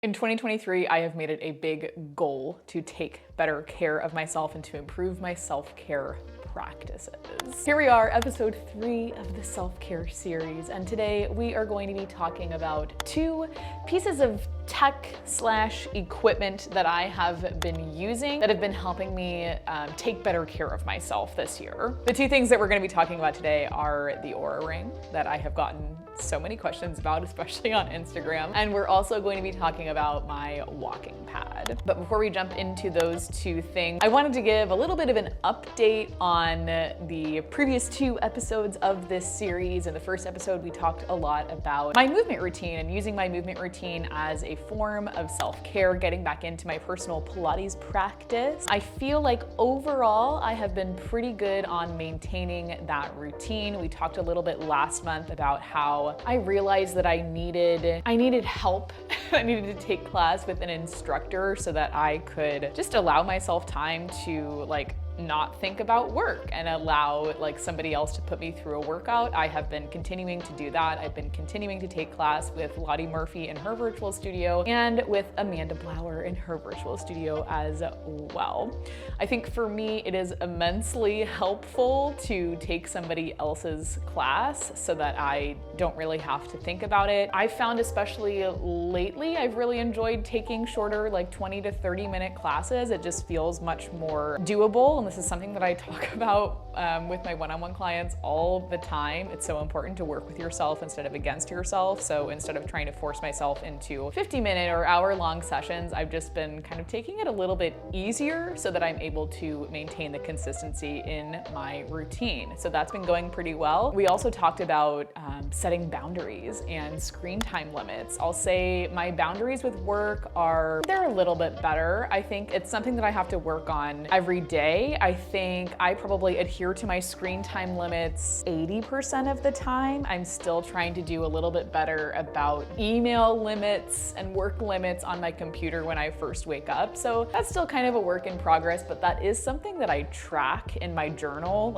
In 2023, I have made it a big goal to take better care of myself and to improve my self-care practices. Here we are, episode 3 of the self-care series, and today we are going to be talking about 2 pieces of tech/equipment that I have been using that have been helping me take better care of myself this year. The 2 things that we're going to be talking about today are the OURA Ring that I have gotten so many questions about, especially on Instagram, and we're also going to be talking about my walking pad. But before we jump into those 2 things, I wanted to give a little bit of an update on the previous 2 episodes of this series. In the first episode, we talked a lot about my movement routine and using my movement routine as a form of self-care, getting back into my personal Pilates practice. I feel like overall, I have been pretty good on maintaining that routine. We talked a little bit last month about how I realized that I needed help. I needed to take class with an instructor so that I could just allow myself time to not think about work and allow somebody else to put me through a workout. I have been continuing to do that. I've been continuing to take class with Lottie Murphy in her virtual studio and with Amanda Blower in her virtual studio as well. I think for me, it is immensely helpful to take somebody else's class so that I don't really have to think about it. I found especially lately, I've really enjoyed taking shorter 20 to 30 minute classes. It just feels much more doable. And this is something that I talk about with my one-on-one clients all the time. It's so important to work with yourself instead of against yourself. So instead of trying to force myself into 50-minute or hour-long sessions, I've just been kind of taking it a little bit easier so that I'm able to maintain the consistency in my routine. So that's been going pretty well. We also talked about setting boundaries and screen time limits. I'll say my boundaries with work they're a little bit better. I think it's something that I have to work on every day. I think I probably adhere to my screen time limits 80% of the time. I'm still trying to do a little bit better about email limits and work limits on my computer when I first wake up. So that's still kind of a work in progress, but that is something that I track in my journal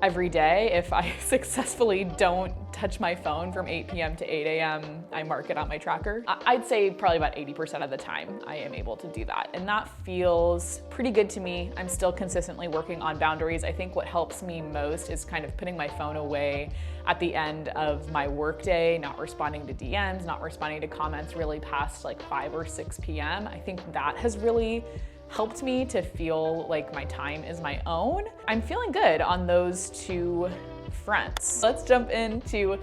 every day. If I successfully don't touch my phone from 8 p.m. to 8 a.m., I mark it on my tracker. I'd say probably about 80% of the time I am able to do that. And that feels pretty good to me. I'm still consistently working on boundaries. I think what helps me most is kind of putting my phone away at the end of my workday, not responding to DMs, not responding to comments really past 5 or 6 p.m. I think that has really helped me to feel like my time is my own. I'm feeling good on those 2 fronts. Let's jump into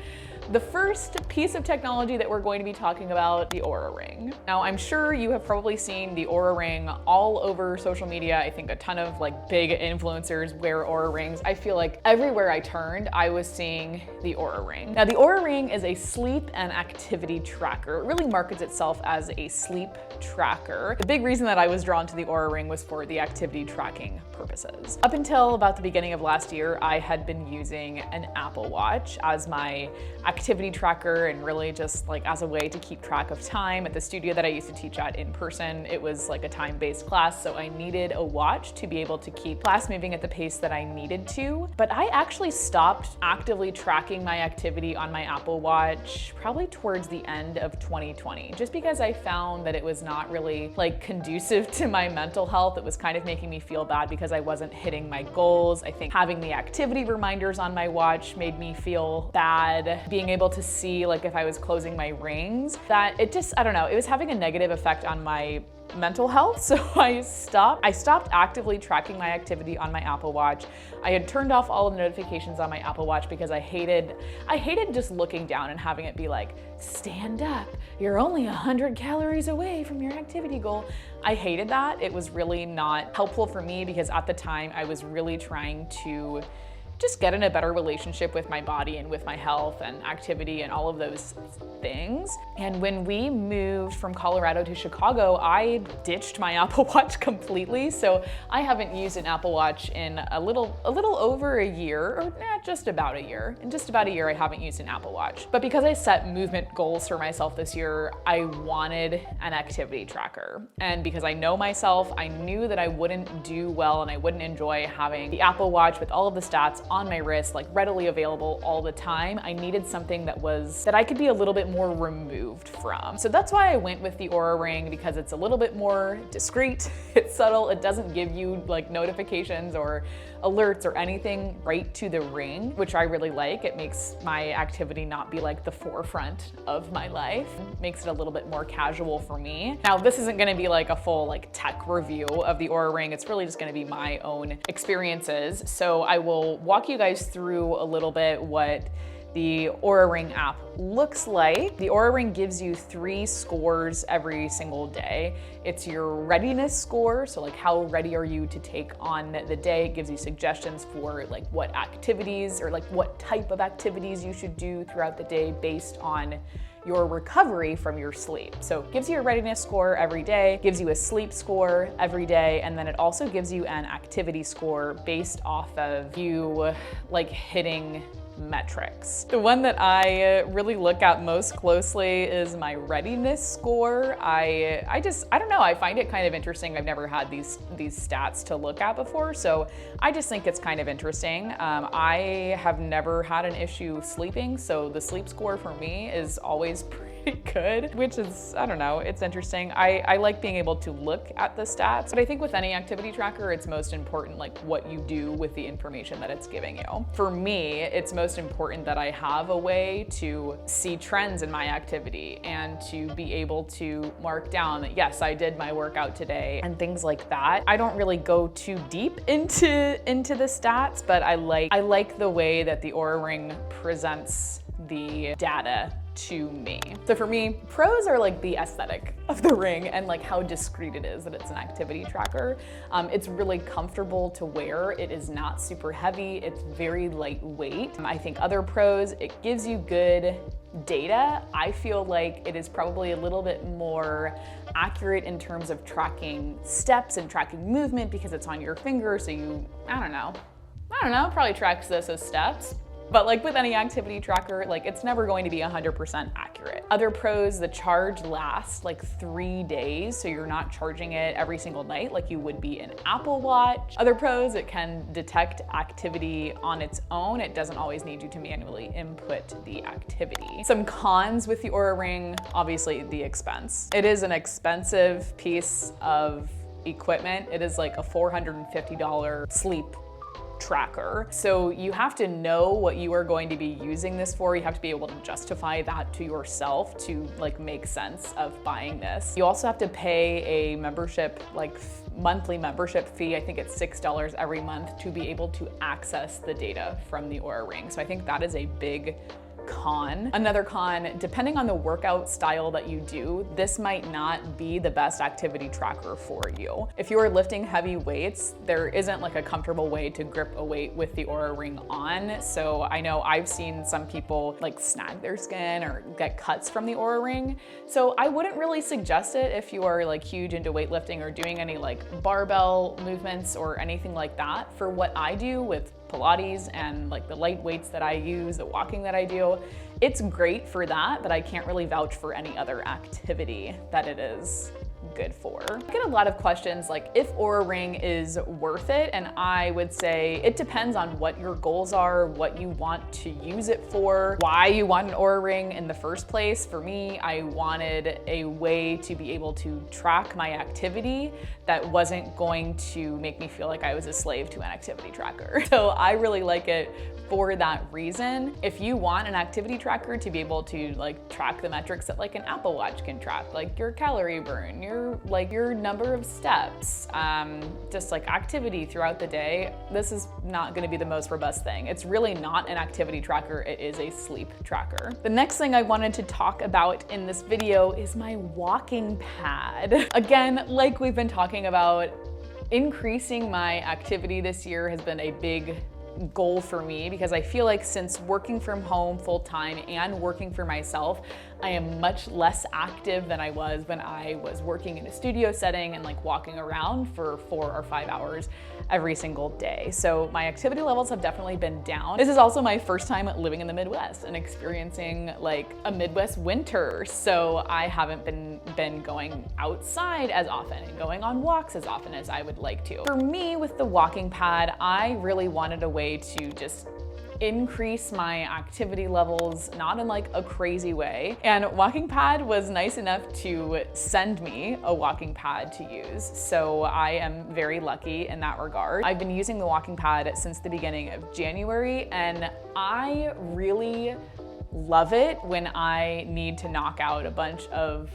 the first piece of technology that we're going to be talking about, the OURA Ring. Now, I'm sure you have probably seen the OURA Ring all over social media. I think a ton of big influencers wear OURA rings. I feel like everywhere I turned, I was seeing the OURA Ring. Now, the OURA Ring is a sleep and activity tracker. It really markets itself as a sleep tracker. The big reason that I was drawn to the OURA Ring was for the activity tracking purposes. Up until about the beginning of last year, I had been using an Apple Watch as my activity tracker and really just as a way to keep track of time. At the studio that I used to teach at in person, it was a time-based class, so I needed a watch to be able to keep class moving at the pace that I needed to. But I actually stopped actively tracking my activity on my Apple Watch probably towards the end of 2020, just because I found that it was not really conducive to my mental health. It was kind of making me feel bad because I wasn't hitting my goals. I think having the activity reminders on my watch made me feel bad. Being able to see if I was closing my rings, that it just, I don't know, it was having a negative effect on my mental health. So I stopped actively tracking my activity on my Apple Watch. I had turned off all of the notifications on my Apple Watch because I hated just looking down and having it be stand up, you're only 100 calories away from your activity goal. I hated that. It was really not helpful for me because at the time I was really trying to just get in a better relationship with my body and with my health and activity and all of those things. And when we moved from Colorado to Chicago, I ditched my Apple Watch completely. So I haven't used an Apple Watch in a little over a year, or just about a year. In just about a year, I haven't used an Apple Watch. But because I set movement goals for myself this year, I wanted an activity tracker. And because I know myself, I knew that I wouldn't do well and I wouldn't enjoy having the Apple Watch with all of the stats on my wrist, like readily available all the time. I needed something that I could be a little bit more removed from. So that's why I went with the OURA Ring, because it's a little bit more discreet, it's subtle, it doesn't give you like notifications or alerts or anything right to the ring, which I really like. It makes my activity not be like the forefront of my life. It makes it a little bit more casual for me. Now, this isn't gonna be like a full like tech review of the OURA Ring. It's really just gonna be my own experiences. So I will walk you guys through a little bit what the OURA Ring app looks like. The OURA Ring gives you 3 scores every single day. It's your readiness score, so like how ready are you to take on the day. It gives you suggestions for like what activities or like what type of activities you should do throughout the day based on your recovery from your sleep. So it gives you a readiness score every day, gives you a sleep score every day, and then it also gives you an activity score based off of you like hitting metrics. The one that I really look at most closely is my readiness score. I don't know, I find it kind of interesting. I've never had these stats to look at before, so I just think it's kind of interesting. I have never had an issue sleeping, so the sleep score for me is always pretty good, which is, I don't know, it's interesting. I like being able to look at the stats, but I think with any activity tracker, it's most important like what you do with the information that it's giving you. For me, it's most important that I have a way to see trends in my activity and to be able to mark down that, yes, I did my workout today and things like that. I don't really go too deep into the stats, but I like the way that the OURA Ring presents the data to me. So for me, pros are like the aesthetic of the ring and like how discreet it is that it's an activity tracker. It's really comfortable to wear. It is not super heavy. It's very lightweight. I think other pros, it gives you good data. I feel like it is probably a little bit more accurate in terms of tracking steps and tracking movement because it's on your finger. So you, I don't know, probably tracks this as steps. But like with any activity tracker, like it's never going to be 100% accurate. Other pros, the charge lasts like 3 days, so you're not charging it every single night like you would be an Apple Watch. Other pros, it can detect activity on its own. It doesn't always need you to manually input the activity. Some cons with the OURA Ring, obviously the expense. It is an expensive piece of equipment. It is like a $450 sleep tracker. So you have to know what you are going to be using this for. You have to be able to justify that to yourself to like make sense of buying this. You also have to pay a membership, like monthly membership fee. I think it's $6 every month to be able to access the data from the OURA Ring. So I think that is a big con. Another con, depending on the workout style that you do, this might not be the best activity tracker for you. If you are lifting heavy weights, there isn't like a comfortable way to grip a weight with the OURA Ring on. So I know I've seen some people like snag their skin or get cuts from the OURA Ring. So I wouldn't really suggest it if you are like huge into weightlifting or doing any like barbell movements or anything like that. For what I do with Pilates and like the light weights that I use, the walking that I do, it's great for that, but I can't really vouch for any other activity that it is good for. I get a lot of questions like if OURA Ring is worth it, and I would say it depends on what your goals are, what you want to use it for, why you want an OURA Ring in the first place. For me, I wanted a way to be able to track my activity that wasn't going to make me feel like I was a slave to an activity tracker. So I really like it for that reason. If you want an activity tracker to be able to like track the metrics that like an Apple Watch can track, like your calorie burn, your number of steps, just like activity throughout the day, this is not gonna be the most robust thing. It's really not an activity tracker, it is a sleep tracker. The next thing I wanted to talk about in this video is my walking pad. Again, like we've been talking about, increasing my activity this year has been a big goal for me because I feel like since working from home full time and working for myself, I am much less active than I was when I was working in a studio setting and like walking around for 4 or 5 hours every single day. So my activity levels have definitely been down. This is also my first time living in the Midwest and experiencing like a Midwest winter. So I haven't been going outside as often and going on walks as often as I would like to. For me, with the walking pad, I really wanted a way to just increase my activity levels, not in like a crazy way. And Walking Pad was nice enough to send me a walking pad to use. So I am very lucky in that regard. I've been using the walking pad since the beginning of January, and I really love it when I need to knock out a bunch of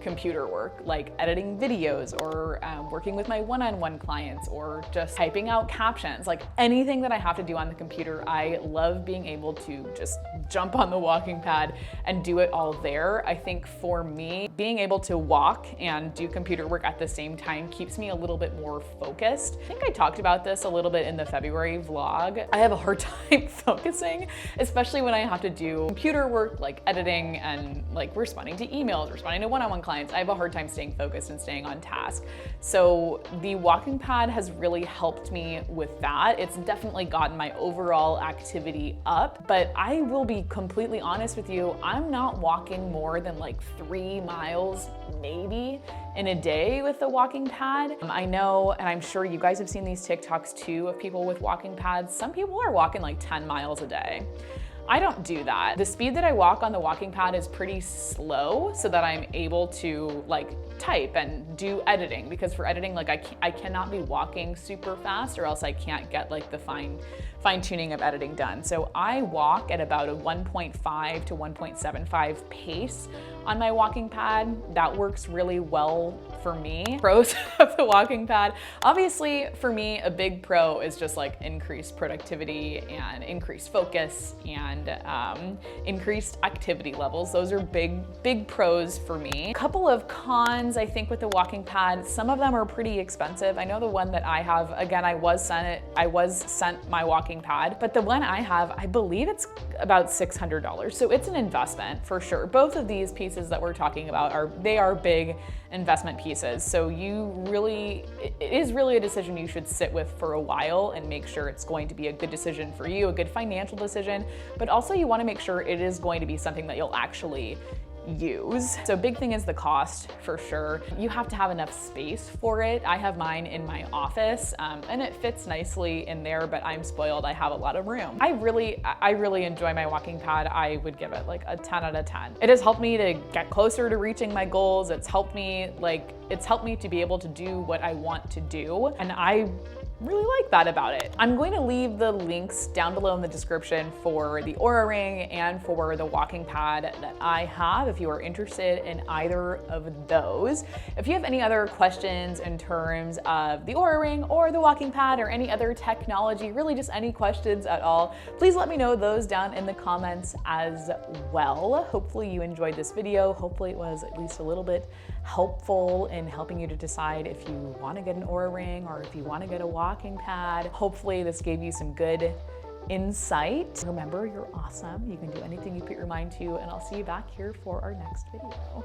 computer work, like editing videos or working with my one-on-one clients or just typing out captions. Like anything that I have to do on the computer, I love being able to just jump on the walking pad and do it all there. I think for me, being able to walk and do computer work at the same time keeps me a little bit more focused. I think I talked about this a little bit in the February vlog. I have a hard time focusing, especially when I have to do computer work like editing and like responding to emails, responding to one-on-one clients. I have a hard time staying focused and staying on task. So the walking pad has really helped me with that. It's definitely gotten my overall activity up, but I will be completely honest with you, I'm not walking more than like 3 miles maybe in a day with the walking pad. I know, and I'm sure you guys have seen these TikToks too of people with walking pads. Some people are walking like 10 miles a day. I don't do that. The speed that I walk on the walking pad is pretty slow so that I'm able to like type and do editing, because for editing, like I cannot be walking super fast or else I can't get like the fine tuning of editing done. So I walk at about a 1.5 to 1.75 pace on my walking pad. That works really well for me. Pros of the walking pad. Obviously for me, a big pro is just like increased productivity and increased focus and increased activity levels. Those are big pros for me. A couple of cons, I think, with the walking pad. Some of them are pretty expensive. I know the one that I have, again, I was sent my walking pad, but the one I have, I believe it's about $600. So it's an investment for sure. Both of these pieces that we're talking about are big investment pieces. So it is really a decision you should sit with for a while and make sure it's going to be a good decision for you, a good financial decision, but also you want to make sure it is going to be something that you'll actually use. So big thing is the cost for sure. You have to have enough space for it. I have mine in my office and it fits nicely in there, but I'm spoiled. I have a lot of room. I really enjoy my walking pad. I would give it like a 10 out of 10. It has helped me to get closer to reaching my goals. It's helped me to be able to do what I want to do. And I really like that about it. I'm going to leave the links down below in the description for the OURA Ring and for the walking pad that I have if you are interested in either of those. If you have any other questions in terms of the OURA Ring or the walking pad or any other technology, really just any questions at all, please let me know those down in the comments as well. Hopefully you enjoyed this video. Hopefully it was at least a little bit helpful in helping you to decide if you want to get an OURA Ring or if you want to get a walking pad. Hopefully this gave you some good insight. Remember, you're awesome. You can do anything you put your mind to, and I'll see you back here for our next video.